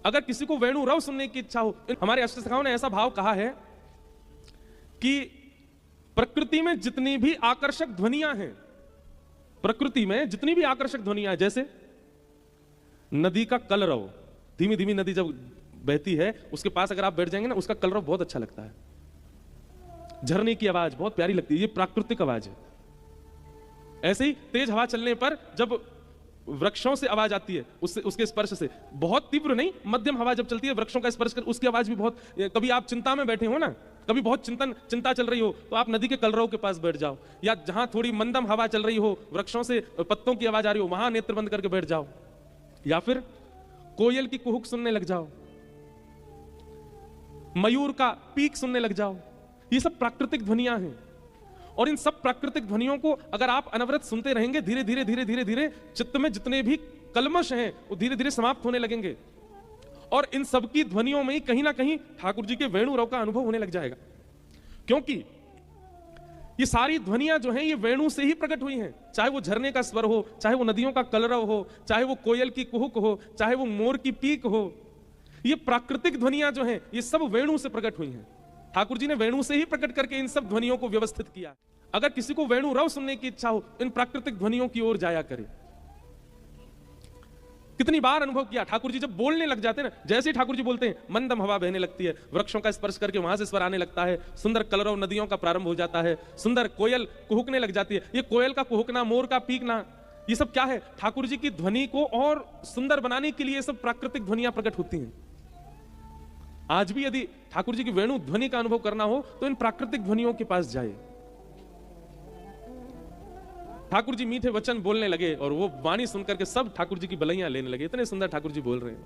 अगर किसी को वेणु रव सुनने की इच्छा हो, हमारे अष्टसखाओं ने ऐसा भाव कहा है कि प्रकृति में जितनी भी आकर्षक ध्वनियां हैं, प्रकृति में जितनी भी आकर्षक ध्वनियां हैं, जैसे नदी का कलरव, धीमी धीमी नदी जब बहती है उसके पास अगर आप बैठ जाएंगे ना, उसका कलरव बहुत अच्छा लगता है। झरने की आवाज बहुत प्यारी लगती है, ये प्राकृतिक आवाज है। ऐसे ही तेज हवा चलने पर जब वृक्षों से आवाज आती है, उससे उसके स्पर्श से, बहुत तीव्र नहीं, मध्यम हवा जब चलती है वृक्षों का स्पर्श कर, उसकी आवाज भी बहुत। कभी आप चिंता में बैठे हो ना, कभी बहुत चिंता चल रही हो, तो आप नदी के कलरव के पास बैठ जाओ, या जहां थोड़ी मंदम हवा चल रही हो, वृक्षों से पत्तों की आवाज आ रही हो, वहां नेत्र बंद करके बैठ जाओ, या फिर कोयल की कुहुक सुनने लग जाओ, मयूर का पीक सुनने लग जाओ। ये सब प्राकृतिक ध्वनियां हैं, और इन सब प्राकृतिक ध्वनियों को अगर आप अनवरत सुनते रहेंगे, धीरे धीरे धीरे धीरे धीरे चित्त में जितने भी कल्मश हैं वो धीरे धीरे समाप्त होने लगेंगे, और इन सब की ध्वनियों में ही कहीं ना कहीं ठाकुर जी के वेणु रव का अनुभव होने लग जाएगा। क्योंकि ये सारी ध्वनियां जो हैं ये वेणु से ही प्रकट हुई हैं, चाहे वो झरने का स्वर हो, चाहे वो नदियों का कलरव हो, चाहे वो कोयल की कुहुक हो, चाहे वो मोर की पीक हो, ये प्राकृतिक ध्वनियां जो हैं ये सब वेणु से प्रकट हुई हैं। ठाकुर जी ने वेणु से ही प्रकट करके इन सब ध्वनियों को व्यवस्थित किया। अगर किसी को वेणु रव सुनने की इच्छा हो, इन प्राकृतिक ध्वनियों की ओर जाया करे। कितनी बार अनुभव किया, ठाकुर जी जब बोलने लग जाते हैं ना, जैसे ही ठाकुर जी बोलते हैं मंदम हवा बहने लगती है, वृक्षों का स्पर्श करके वहां से स्वर आने लगता है, सुंदर कलरव नदियों का प्रारंभ हो जाता है, सुंदर कोयल कुहुकने लग जाती है। ये कोयल का कुहुकना, मोर का पीकना, ये सब क्या है? ठाकुर जी की ध्वनि को और सुंदर बनाने के लिए सब प्राकृतिक ध्वनियां प्रकट होती हैं। आज भी यदि ठाकुर जी की वेणु ध्वनि का अनुभव करना हो तो इन प्राकृतिक ध्वनियों के पास जाए। ठाकुर जी मीठे वचन बोलने लगे और वो वाणी सुनकर के सब ठाकुर जी की बलैया लेने लगे, इतने सुंदर ठाकुर जी बोल रहे हैं।